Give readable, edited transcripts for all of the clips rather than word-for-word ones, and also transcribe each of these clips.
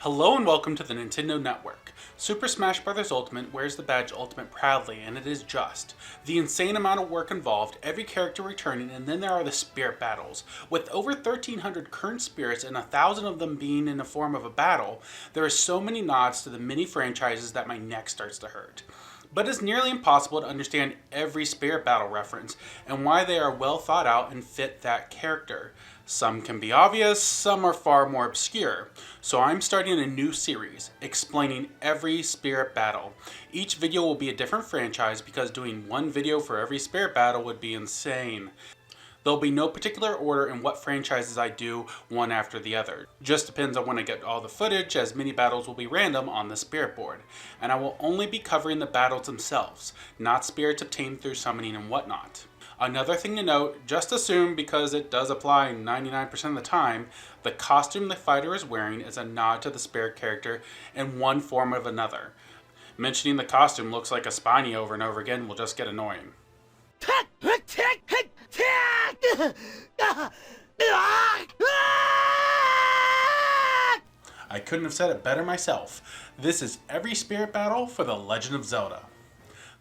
Hello and welcome to the Nintendo Network. Super Smash Bros. Ultimate wears the badge Ultimate proudly, and it is just. The insane amount of work involved, every character returning, and then there are the spirit battles. With over 1,300 current spirits and 1,000 of them being in the form of a battle, there are so many nods to the many franchises that my neck starts to hurt. But it's nearly impossible to understand every spirit battle reference and why they are well thought out and fit that character. Some can be obvious, some are far more obscure. So I'm starting a new series, explaining every spirit battle. Each video will be a different franchise because doing one video for every spirit battle would be insane. There'll be no particular order in what franchises I do one after the other. Just depends on when I get all the footage, as many battles will be random on the spirit board. And I will only be covering the battles themselves, not spirits obtained through summoning and whatnot. Another thing to note, just assume, because it does apply 99% of the time, the costume the fighter is wearing is a nod to the spirit character in one form or another. Mentioning the costume looks like a Spiny over and over again will just get annoying. I couldn't have said it better myself. This is every spirit battle for The Legend of Zelda.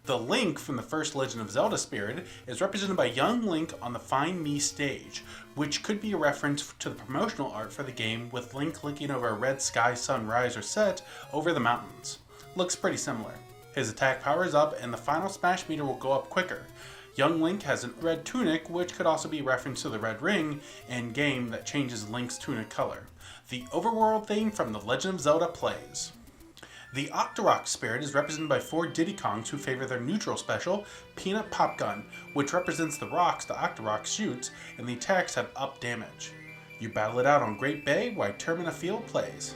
The Link from the first Legend of Zelda Spirit is represented by young Link on the Find Me stage, which could be a reference to the promotional art for the game, with Link looking over a red sky, sunrise, or set over the mountains. Looks pretty similar. His attack powers up and the final smash meter will go up quicker. Young Link has a red tunic, which could also be a reference to the red ring in game that changes Link's tunic color. The overworld theme from The Legend of Zelda plays. The Octorok spirit is represented by 4 Diddy Kongs who favor their neutral special, Peanut Pop Gun, which represents the rocks the Octorok shoots, and the attacks have up damage. You battle it out on Great Bay while Termina Field plays.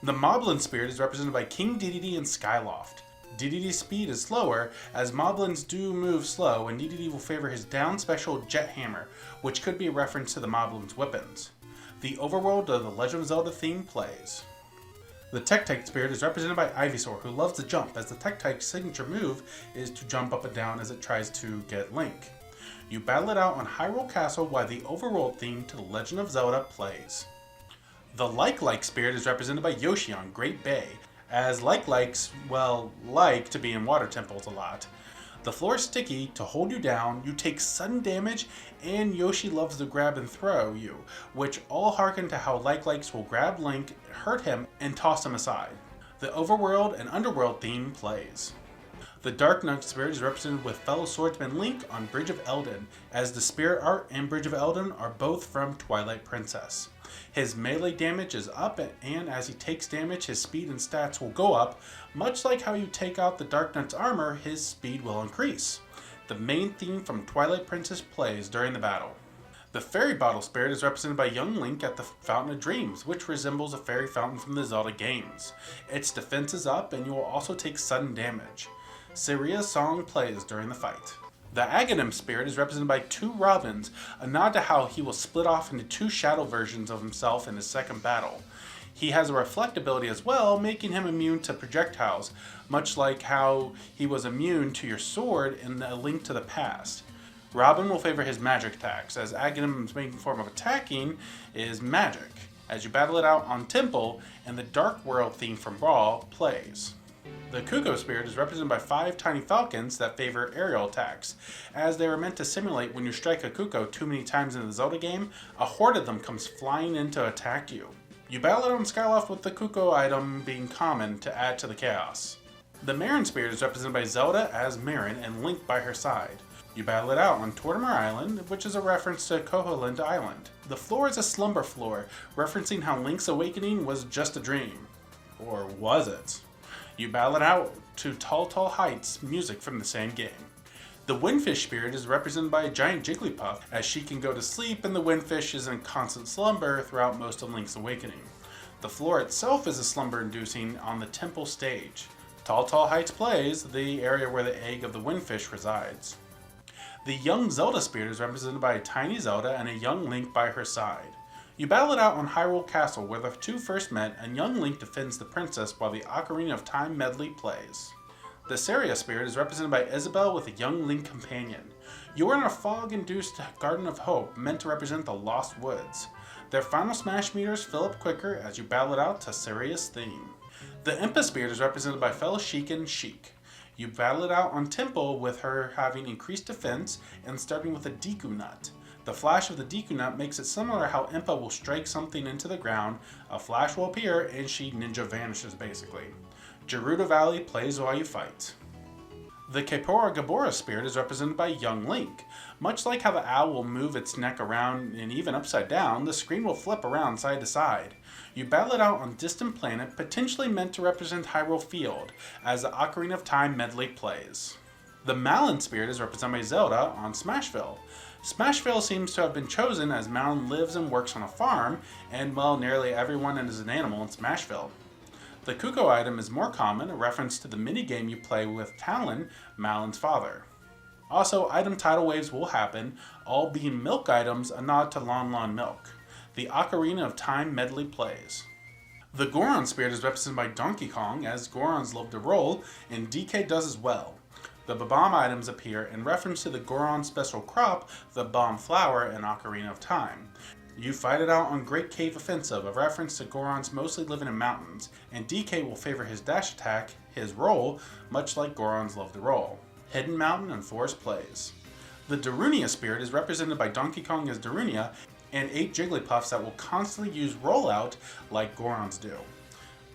The Moblin spirit is represented by King Dedede and Skyloft. Dedede's speed is slower, as Moblins do move slow, and Dedede will favor his down special Jet Hammer, which could be a reference to the Moblins' weapons. The overworld of the Legend of Zelda theme plays. The Tektite spirit is represented by Ivysaur, who loves to jump, as the Tektite's signature move is to jump up and down as it tries to get Link. You battle it out on Hyrule Castle while the overworld theme to The Legend of Zelda plays. The Like spirit is represented by Yoshi on Great Bay, as likes, like to be in water temples a lot. The floor is sticky to hold you down, you take sudden damage, and Yoshi loves to grab and throw you, which all harken to how likes will grab Link, hurt him, and toss him aside. The overworld and underworld theme plays. The Dark Knight spirit is represented with fellow swordsman Link on Bridge of Eldin, as the spirit art and Bridge of Eldin are both from Twilight Princess. His melee damage is up, and as he takes damage, his speed and stats will go up. Much like how you take out the Dark Knight's armor, his speed will increase. The main theme from Twilight Princess plays during the battle. The Fairy Bottle spirit is represented by young Link at the Fountain of Dreams, which resembles a fairy fountain from the Zelda games. Its defense is up, and you will also take sudden damage. Siria's song plays during the fight. The Aghanim spirit is represented by 2 Robins, a nod to how he will split off into 2 shadow versions of himself in his second battle. He has a reflect ability as well, making him immune to projectiles, much like how he was immune to your sword in A Link to the Past. Robin will favor his magic attacks, as Aghanim's main form of attacking is magic, as you battle it out on Temple, and the Dark World theme from Brawl plays. The Kuko spirit is represented by 5 tiny falcons that favor aerial attacks, as they are meant to simulate when you strike a Kuko too many times in the Zelda game, a horde of them comes flying in to attack you. You battle it on Skyloft with the Kuko item being common to add to the chaos. The Marin spirit is represented by Zelda as Marin and Link by her side. You battle it out on Tortimer Island, which is a reference to Koholint Island. The floor is a slumber floor, referencing how Link's awakening was just a dream. Or was it? You battle it out to Tall Tall Heights, music from the same game. The Windfish spirit is represented by a giant Jigglypuff, as she can go to sleep and the Windfish is in constant slumber throughout most of Link's awakening. The floor itself is a slumber-inducing on the temple stage. Tall Tall Heights plays, the area where the egg of the Windfish resides. The Young Zelda spirit is represented by a tiny Zelda and a young Link by her side. You battle it out on Hyrule Castle, where the 2 first met, and young Link defends the princess while the Ocarina of Time medley plays. The Saria spirit is represented by Isabelle with a young Link companion. You are in a fog-induced Garden of Hope, meant to represent the Lost Woods. Their final smash meters fill up quicker as you battle it out to Sirius' theme. The Impa Spirit is represented by fellow Sheikah Sheik. You battle it out on Temple with her having increased defense and starting with a Deku Nut. The flash of the Deku Nut makes it similar to how Impa will strike something into the ground, a flash will appear, and she ninja vanishes basically. Gerudo Valley plays while you fight. The Kaepora Gaebora Spirit is represented by Young Link. Much like how the owl will move its neck around and even upside down, the screen will flip around side to side. You battle it out on Distant Planet, potentially meant to represent Hyrule Field, as the Ocarina of Time medley plays. The Malon Spirit is represented by Zelda on Smashville. Smashville seems to have been chosen as Malon lives and works on a farm, and well, nearly everyone is an animal in Smashville. The Kuko item is more common, a reference to the minigame you play with Talon, Malon's father. Also, item tidal waves will happen, all being milk items, a nod to Lon Lon Milk. The Ocarina of Time medley plays. The Goron Spirit is represented by Donkey Kong, as Gorons love to roll, and DK does as well. The Bomb items appear in reference to the Goron special crop, the Bomb Flower in Ocarina of Time. You fight it out on Great Cave Offensive, a reference to Gorons mostly living in mountains, and DK will favor his dash attack, his roll, much like Gorons love to roll. Hidden Mountain and Forest plays. The Darunia Spirit is represented by Donkey Kong as Darunia, and 8 Jigglypuffs that will constantly use rollout like Gorons do.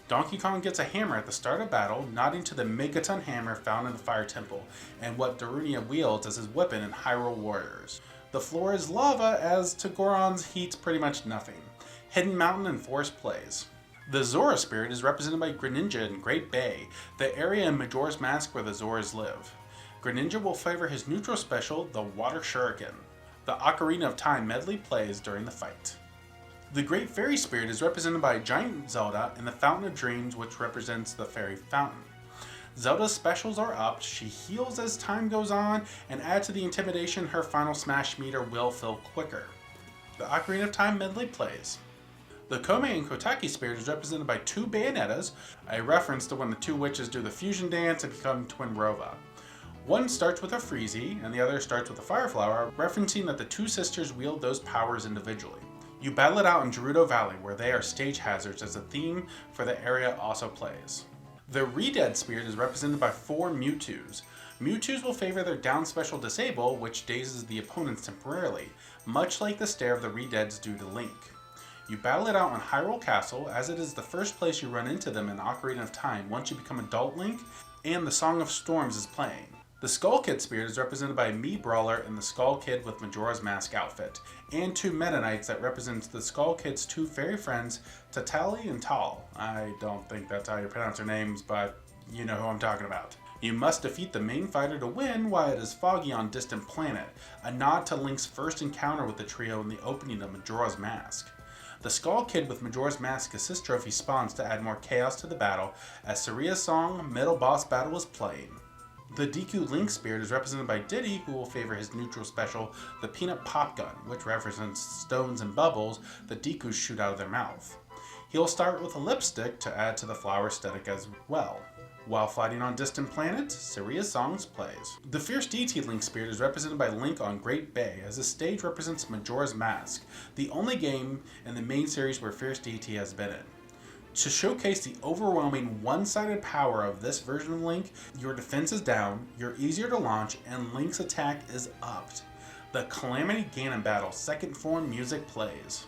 Donkey Kong gets a hammer at the start of battle, nodding to the Megaton hammer found in the Fire Temple, and what Darunia wields as his weapon in Hyrule Warriors. The floor is lava, as to Goron's heat's pretty much nothing. Hidden Mountain and Forest plays. The Zora Spirit is represented by Greninja in Great Bay, the area in Majora's Mask where the Zoras live. Greninja will favor his neutral special, the Water Shuriken. The Ocarina of Time medley plays during the fight. The Great Fairy Spirit is represented by Giant Zelda in the Fountain of Dreams, which represents the Fairy Fountain. Zelda's specials are up, she heals as time goes on, and add to the intimidation, her final smash meter will fill quicker. The Ocarina of Time medley plays. The Kome and Kotaki Spirit is represented by 2 Bayonettas, a reference to when the 2 witches do the fusion dance and become Twin Rova. One starts with a Freezy, and the other starts with a Fire Flower, referencing that the 2 sisters wield those powers individually. You battle it out in Gerudo Valley, where they are stage hazards, as the theme for the area also plays. The Redead Spirit is represented by 4 Mewtwo's. Mewtwo's will favor their down special Disable, which dazes the opponents temporarily, much like the stare of the Redeads do to Link. You battle it out on Hyrule Castle, as it is the first place you run into them in Ocarina of Time once you become Adult Link, and the Song of Storms is playing. The Skull Kid Spirit is represented by Mii Brawler in the Skull Kid with Majora's Mask outfit, and 2 Meta Knights that represents the Skull Kid's 2 fairy friends, Tatali and Tal. I don't think that's how you pronounce their names, but you know who I'm talking about. You must defeat the main fighter to win while it is foggy on Distant Planet, a nod to Link's first encounter with the trio in the opening of Majora's Mask. The Skull Kid with Majora's Mask assist trophy spawns to add more chaos to the battle, as Saria's song Middle Boss Battle is playing. The Deku Link Spirit is represented by Diddy, who will favor his neutral special, the Peanut Pop Gun, which represents stones and bubbles that Dekus shoot out of their mouth. He'll start with a lipstick to add to the flower aesthetic as well. While fighting on Distant Planet, Saria's songs plays. The Fierce Deity Link Spirit is represented by Link on Great Bay, as the stage represents Majora's Mask, the only game in the main series where Fierce Deity has been in. To showcase the overwhelming one-sided power of this version of Link, your defense is down, you're easier to launch, and Link's attack is upped. The Calamity Ganon Battle second form music plays.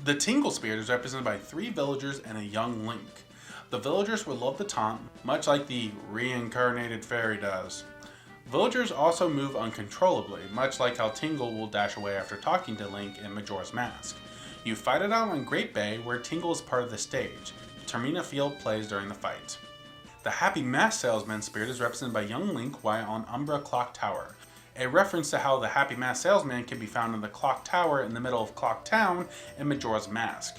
The Tingle Spirit is represented by 3 villagers and a young Link. The villagers will love the taunt, much like the reincarnated fairy does. Villagers also move uncontrollably, much like how Tingle will dash away after talking to Link in Majora's Mask. You fight it out on Great Bay, where Tingle is part of the stage. Termina Field plays during the fight. The Happy Mask Salesman Spirit is represented by young Link while on Umbra Clock Tower, a reference to how the Happy Mask Salesman can be found in the Clock Tower in the middle of Clock Town in Majora's Mask.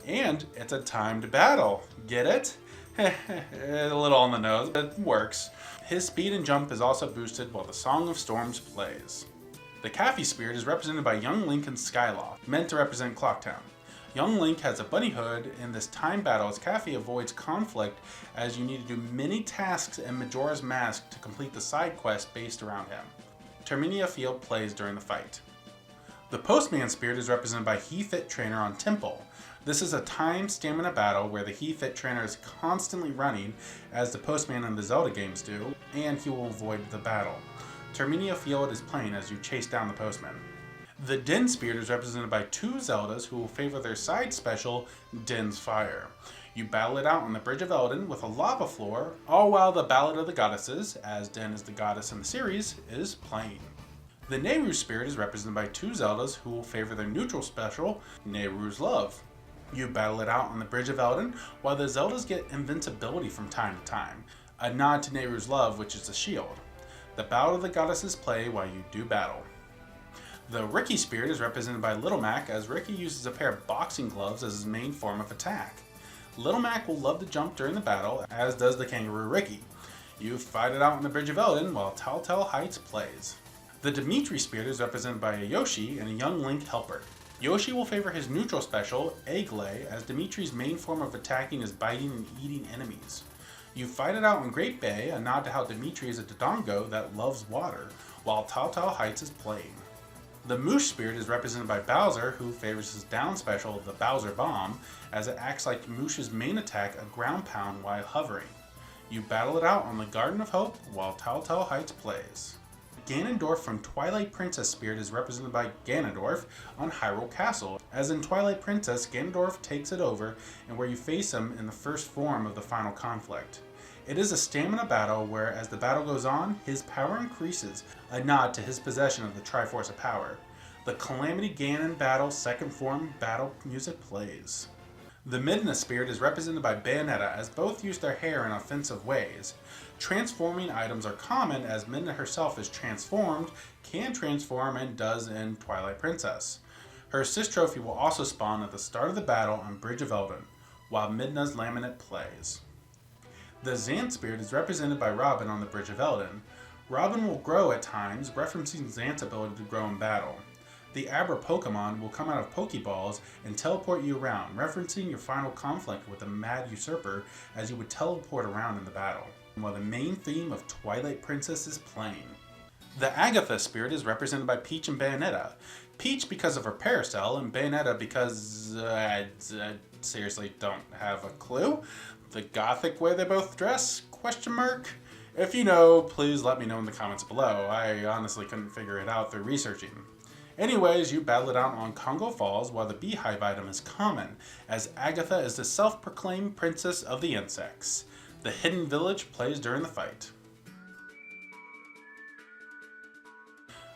And it's a timed battle. Get it? A little on the nose, but it works. His speed and jump is also boosted while the Song of Storms plays. The Kaffy Spirit is represented by young Link and Skyloft, meant to represent Clocktown. Young Link has a bunny hood in this time battle as Kaffy avoids conflict, as you need to do many tasks in Majora's Mask to complete the side quest based around him. Termina Field plays during the fight. The Postman Spirit is represented by He Fit Trainer on Temple. This is a time stamina battle where the He Fit Trainer is constantly running, as the Postman in the Zelda games do, and he will avoid the battle. Termina Field is playing as you chase down the Postman. The Den Spirit is represented by 2 Zeldas who will favor their side special, Den's Fire. You battle it out on the Bridge of Eldin with a lava floor, all while the Ballad of the Goddesses, as Den is the goddess in the series, is playing. The Nehru Spirit is represented by 2 Zeldas who will favor their neutral special, Nehru's Love. You battle it out on the Bridge of Eldin, while the Zeldas get invincibility from time to time, a nod to Nehru's Love, which is a shield. The Ballad of the Goddesses play while you do battle. The Ricky Spirit is represented by Little Mac, as Ricky uses a pair of boxing gloves as his main form of attack. Little Mac will love to jump during the battle, as does the Kangaroo Ricky. You fight it out on the Bridge of Eldin while Telltale Heights plays. The Dimitri Spirit is represented by a Yoshi and a young Link helper. Yoshi will favor his neutral special, Egg Lay, as Dimitri's main form of attacking is biting and eating enemies. You fight it out in Great Bay, a nod to how Dimitri is a Dodongo that loves water, while Telltale Heights is playing. The Moosh Spirit is represented by Bowser, who favors his down special, the Bowser Bomb, as it acts like Moosh's main attack, a ground pound, while hovering. You battle it out on the Garden of Hope, while Telltale Heights plays. Ganondorf from Twilight Princess Spirit is represented by Ganondorf on Hyrule Castle. As in Twilight Princess, Ganondorf takes it over, and where you face him in the first form of the final conflict. It is a stamina battle where, as the battle goes on, his power increases, a nod to his possession of the Triforce of Power. The Calamity Ganon battle second form battle music plays. The Midna Spirit is represented by Bayonetta, as both use their hair in offensive ways. Transforming items are common, as Midna herself is transformed, can transform, and does in Twilight Princess. Her assist trophy will also spawn at the start of the battle on Bridge of Eldin, while Midna's laminate plays. The Zant Spirit is represented by Robin on the Bridge of Eldin. Robin will grow at times, referencing Zant's ability to grow in battle. The Abra Pokemon will come out of Pokeballs and teleport you around, referencing your final conflict with the Mad Usurper as you would teleport around in the battle, while the main theme of Twilight Princess is playing. The Agatha Spirit is represented by Peach and Bayonetta. Peach because of her Parasol, and Bayonetta because I seriously don't have a clue. The gothic way they both dress? Question mark? If you know, please let me know in the comments below. I honestly couldn't figure it out through researching. Anyways, you battle it out on Congo Falls while the Beehive item is common, as Agatha is the self-proclaimed princess of the insects. The Hidden Village plays during the fight.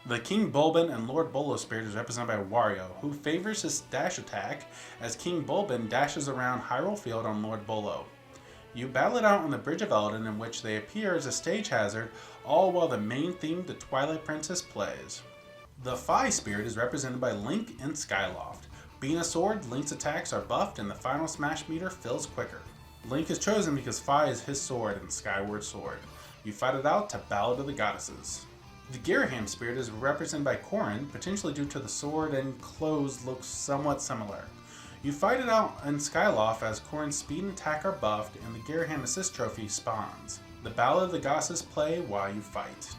The King Bulbin and Lord Bolo Spirit is represented by Wario, who favors his dash attack as King Bulbin dashes around Hyrule Field on Lord Bolo. You battle it out on the Bridge of Eldin, in which they appear as a stage hazard, all while the main theme to Twilight Princess plays. The Fi Spirit is represented by Link and Skyloft. Being a sword, Link's attacks are buffed and the final smash meter fills quicker. Link is chosen because Fi is his sword in Skyward Sword. You fight it out to Ballad of the Goddesses. The Girahim Spirit is represented by Corrin, potentially due to the sword and clothes look somewhat similar. You fight it out in Skyloft as Corrin's speed and attack are buffed and the Girahim Assist Trophy spawns. The Ballad of the Goddesses play while you fight.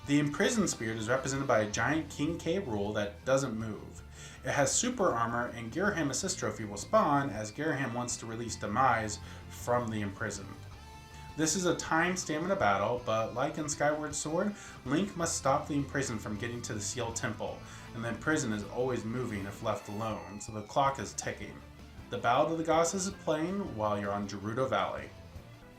The Imprisoned Spirit is represented by a giant King K. Rool that doesn't move. It has super armor, and Girahim Assist Trophy will spawn as Girahim wants to release Demise from the Imprisoned. This is a time stamina battle, but like in Skyward Sword, Link must stop the Imprisoned from getting to the Sealed Temple, and the Imprisoned is always moving if left alone, so the clock is ticking. The Ballad of the Goddesses is playing while you're on Gerudo Valley.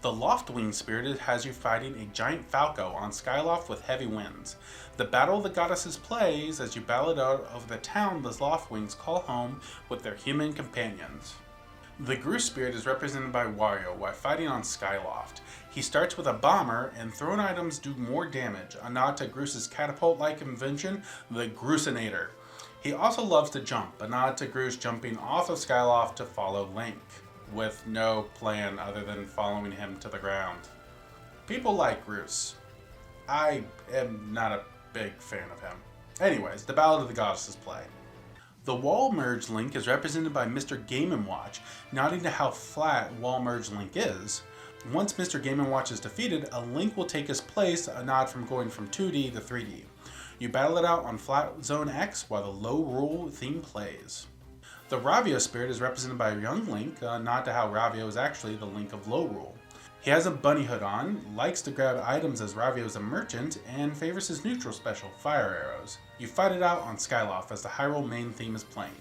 The Loftwing Spirit has you fighting a giant Falco on Skyloft with heavy winds. The Battle of the Goddesses plays as you battle it out of the town the Loftwings call home with their human companions. The Groose Spirit is represented by Wario while fighting on Skyloft. He starts with a bomber, and thrown items do more damage, a nod to Groose's catapult-like invention, the Groosinator. He also loves to jump, a nod to Groose jumping off of Skyloft to follow Link, with no plan other than following him to the ground. People like Groose. I am not a big fan of him. Anyways, the Ballad of the Goddesses play. The Wall Merge Link is represented by Mr. Game & Watch, nodding to how flat Wall Merge Link is. Once Mr. Game & Watch is defeated, a Link will take his place, a nod from going from 2D to 3D. You battle it out on Flat Zone X while the Low Rule theme plays. The Ravio spirit is represented by a young Link, a nod to how Ravio is actually the Link of Low Rule. He has a bunny hood on, likes to grab items as Ravio is a merchant, and favors his neutral special, Fire Arrows. You fight it out on Skyloft as the Hyrule main theme is playing.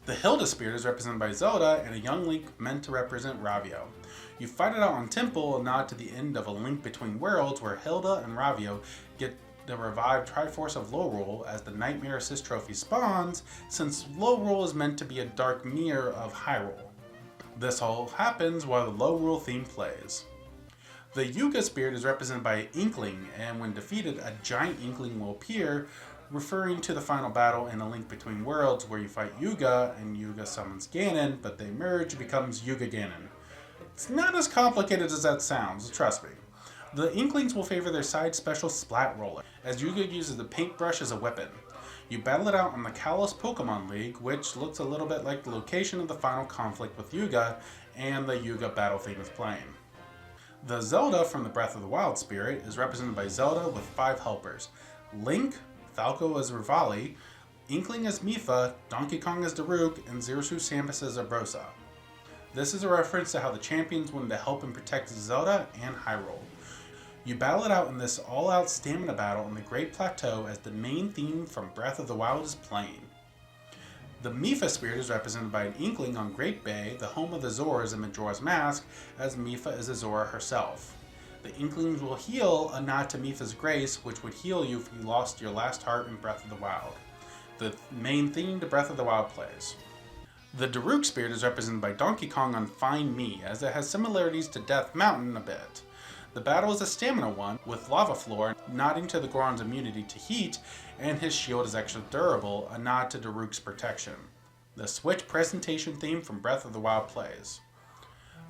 The Hilda spirit is represented by Zelda and a young Link meant to represent Ravio. You fight it out on Temple, a nod to the end of A Link Between Worlds where Hilda and Ravio get the revived Triforce of Low Rule as the Nightmare Assist trophy spawns, since Low Rule is meant to be a dark mirror of Hyrule. This all happens while the Low Rule theme plays. The Yuga spirit is represented by an Inkling, and when defeated, a giant Inkling will appear, referring to the final battle in A Link Between Worlds where you fight Yuga, and Yuga summons Ganon, but they merge, it becomes Yuga Ganon. It's not as complicated as that sounds, trust me. The Inklings will favor their side special Splat Roller, as Yuga uses the paintbrush as a weapon. You battle it out on the Kalos Pokemon League, which looks a little bit like the location of the final conflict with Yuga, and the Yuga battle theme is playing. The Zelda from the Breath of the Wild spirit is represented by Zelda with 5 helpers. Link, Falco as Rivali, Inkling as Mipha, Donkey Kong as Daruk, and Zero Suit Samus as Urbosa. This is a reference to how the champions wanted to help and protect Zelda and Hyrule. You battle it out in this all-out stamina battle on the Great Plateau as the main theme from Breath of the Wild is playing. The Mipha spirit is represented by an Inkling on Great Bay, the home of the Zoras in Majora's Mask, as Mipha is a Zora herself. The Inklings will heal, a nod to Mipha's grace, which would heal you if you lost your last heart in Breath of the Wild. The main theme to Breath of the Wild plays. The Daruk spirit is represented by Donkey Kong on Find Me, as it has similarities to Death Mountain a bit. The battle is a stamina one, with Lava Floor nodding to the Goron's immunity to heat, and his shield is extra durable, a nod to Daruk's protection. The Switch presentation theme from Breath of the Wild plays.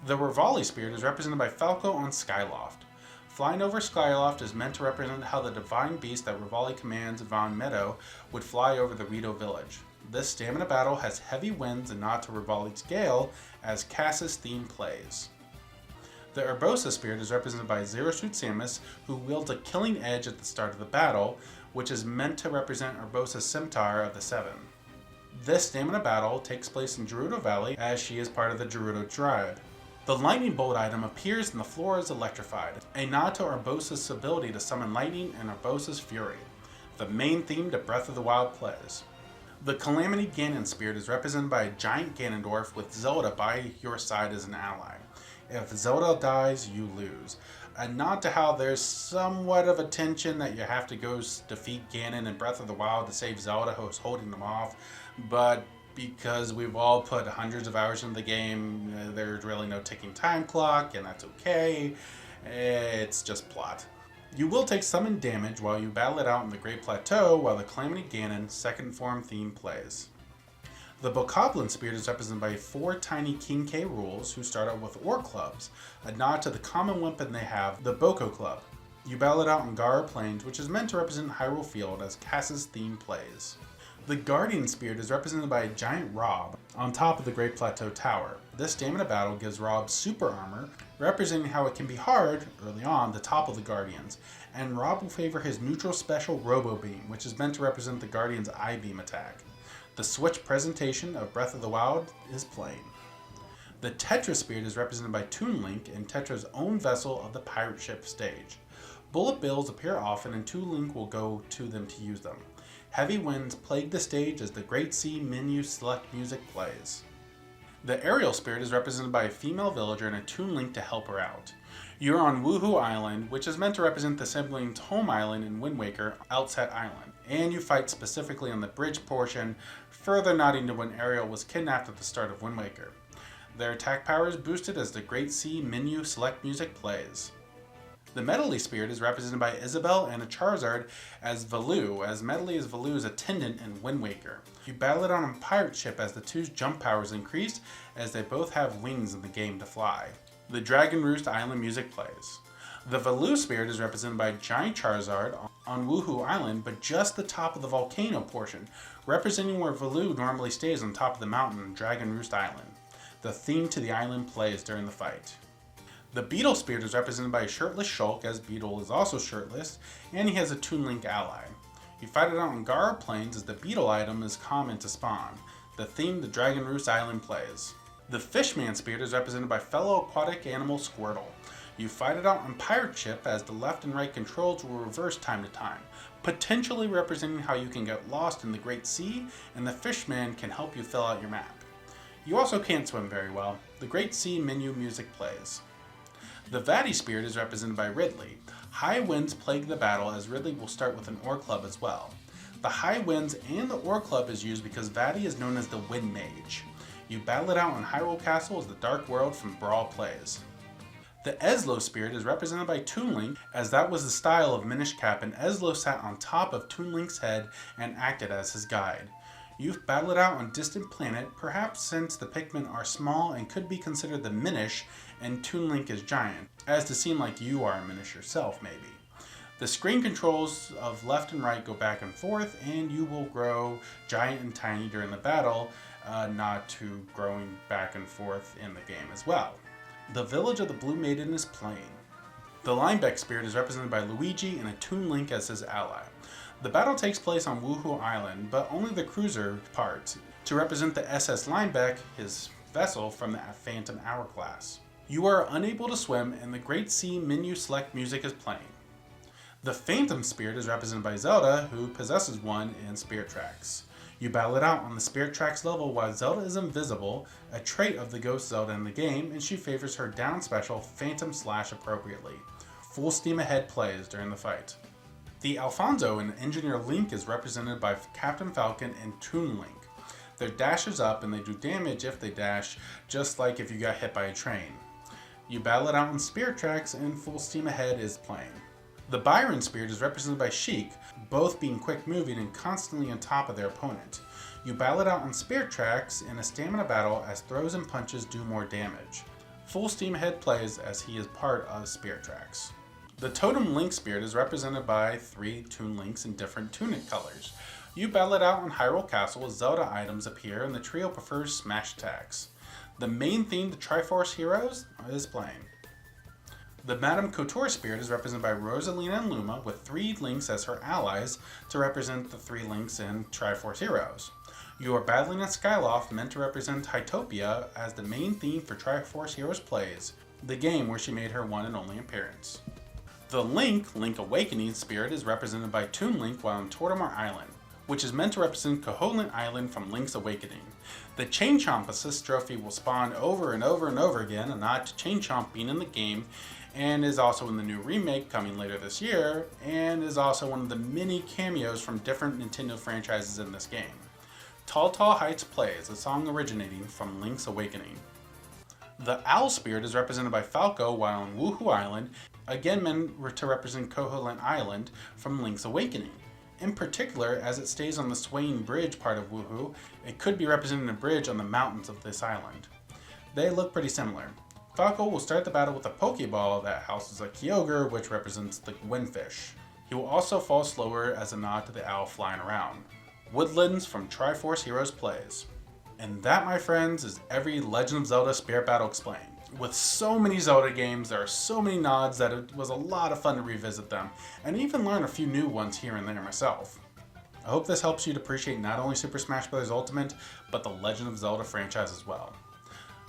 The Rivali spirit is represented by Falco on Skyloft. Flying over Skyloft is meant to represent how the divine beast that Rivali commands Von Meadow would fly over the Rito village. This stamina battle has heavy winds and nod to Rivali's Gale as Cass's theme plays. The Urbosa spirit is represented by Zero Suit Samus, who wields a killing edge at the start of the battle, which is meant to represent Urbosa's Scimitar of the Seven. This stamina battle takes place in Gerudo Valley, as she is part of the Gerudo tribe. The Lightning Bolt item appears and the floor is electrified, a nod to Urbosa's ability to summon lightning and Urbosa's fury. The main theme to Breath of the Wild plays. The Calamity Ganon spirit is represented by a giant Ganondorf with Zelda by your side as an ally. If Zelda dies, you lose. A nod to how there's somewhat of a tension that you have to go defeat Ganon in Breath of the Wild to save Zelda, who's holding them off, but because we've all put hundreds of hours into the game, there's really no ticking time clock, and that's okay. It's just plot. You will take summon damage while you battle it out in the Great Plateau while the Calamity Ganon second form theme plays. The Bokoblin spirit is represented by 4 tiny King K rules who start out with Ore Clubs, a nod to the common weapon they have, the Boko Club. You battle it out on Gara Plains, which is meant to represent Hyrule Field as Cass's theme plays. The Guardian spirit is represented by a giant Rob on top of the Great Plateau Tower. This stamina battle gives Rob super armor, representing how it can be hard, early on, to topple the Guardians, and Rob will favor his neutral special Robo Beam, which is meant to represent the Guardian's I-Beam attack. The Switch presentation of Breath of the Wild is playing. The Tetra spirit is represented by Toon Link in Tetra's own vessel of the pirate ship stage. Bullet bills appear often and Toon Link will go to them to use them. Heavy winds plague the stage as the Great Sea menu select music plays. The Aerial spirit is represented by a female villager and a Toon Link to help her out. You're on Woohoo Island, which is meant to represent the siblings' home island in Wind Waker, Outset Island, and you fight specifically on the bridge portion, further nodding to when Ariel was kidnapped at the start of Wind Waker. Their attack power is boosted as the Great Sea menu select music plays. The Medley spirit is represented by Isabelle and a Charizard as Valoo, as Medley is Valoo's attendant in Wind Waker. You battle it on a pirate ship as the two's jump powers increase, as they both have wings in the game to fly. The Dragon Roost Island music plays. The Valoo spirit is represented by a giant Charizard on Woohoo Island, but just the top of the volcano portion, representing where Valoo normally stays on top of the mountain on Dragon Roost Island. The theme to the island plays during the fight. The Beetle spirit is represented by a shirtless Shulk, as Beetle is also shirtless, and he has a Toon Link ally. You fight it out on Gara Plains as the beetle item is common to spawn, the theme the Dragon Roost Island plays. The Fishman Spirit is represented by fellow aquatic animal Squirtle. You fight it out on Pirate Ship as the left and right controls will reverse time to time, potentially representing how you can get lost in the Great Sea, and the Fishman can help you fill out your map. You also can't swim very well. The Great Sea menu music plays. The Vaati Spirit is represented by Ridley. High winds plague the battle as Ridley will start with an Ore Club as well. The high winds and the Ore Club is used because Vaati is known as the Wind Mage. You battle it out on Hyrule Castle as the Dark World from Brawl plays. The Ezlo Spirit is represented by Toon Link, as that was the style of Minish Cap, and Ezlo sat on top of Toon Link's head and acted as his guide. You battle it out on Distant Planet, perhaps since the Pikmin are small and could be considered the Minish, and Toon Link is giant, as to seem like you are a Minish yourself, maybe. The screen controls of left and right go back and forth, and you will grow giant and tiny during the battle, not to growing back and forth in the game as well. The village of the Blue Maiden is plain. The Linebeck Spirit is represented by Luigi and a Toon Link as his ally. The battle takes place on Woohoo Island, but only the cruiser part, to represent the SS Linebeck, his vessel from the Phantom Hourglass. You are unable to swim, and the Great Sea menu select music is playing. The Phantom Spirit is represented by Zelda, who possesses one in Spirit Tracks. You battle it out on the Spirit Tracks level while Zelda is invisible, a trait of the Ghost Zelda in the game, and she favors her down special Phantom Slash appropriately. Full steam ahead plays during the fight. The Alfonso and Engineer Link is represented by Captain Falcon and Toon Link. Their dash is up and they do damage if they dash, just like if you got hit by a train. You battle it out on Spirit Tracks and full steam ahead is playing. The Byron Spirit is represented by Sheik, both being quick moving and constantly on top of their opponent. You battle it out on Spirit Tracks in a stamina battle as throws and punches do more damage. Full steam ahead plays as he is part of Spirit Tracks. The Totem Link Spirit is represented by 3 Toon Links in different tunic colors. You battle it out on Hyrule Castle as Zelda items appear and the trio prefers smash attacks. The main theme, the Triforce heroes, is playing. The Madame Couture Spirit is represented by Rosalina and Luma with 3 Links as her allies to represent the 3 Links in Triforce Heroes. You are battling at Skyloft, meant to represent Hytopia, as the main theme for Triforce Heroes plays, the game where she made her one and only appearance. The Link Awakening Spirit is represented by Toon Link while on Tortimore Island, which is meant to represent Koholint Island from Link's Awakening. The Chain Chomp Assist Trophy will spawn over and over and over again, a nod to Chain Chomp being in the game, and is also in the new remake coming later this year, and is also one of the many cameos from different Nintendo franchises in this game. Tall Tall Heights plays, a song originating from Link's Awakening. The Owl Spirit is represented by Falco while on Woohoo Island, again meant to represent Koholint Island from Link's Awakening. In particular, as it stays on the swaying bridge part of Woohoo, it could be representing a bridge on the mountains of this island. They look pretty similar. Falco will start the battle with a Pokeball that houses a Kyogre, which represents the Windfish. He will also fall slower as a nod to the owl flying around. Woodlands from Triforce Heroes plays. And that, my friends, is every Legend of Zelda Spirit Battle Explained. With so many Zelda games, there are so many nods that it was a lot of fun to revisit them, and even learn a few new ones here and there myself. I hope this helps you to appreciate not only Super Smash Bros. Ultimate, but the Legend of Zelda franchise as well.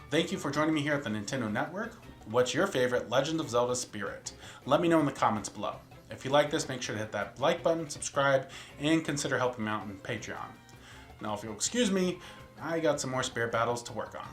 Thank you for joining me here at the Nintendo Network. What's your favorite Legend of Zelda Spirit? Let me know in the comments below. If you like this, make sure to hit that like button, subscribe, and consider helping me out on Patreon. Now, if you'll excuse me, I got some more Spirit Battles to work on.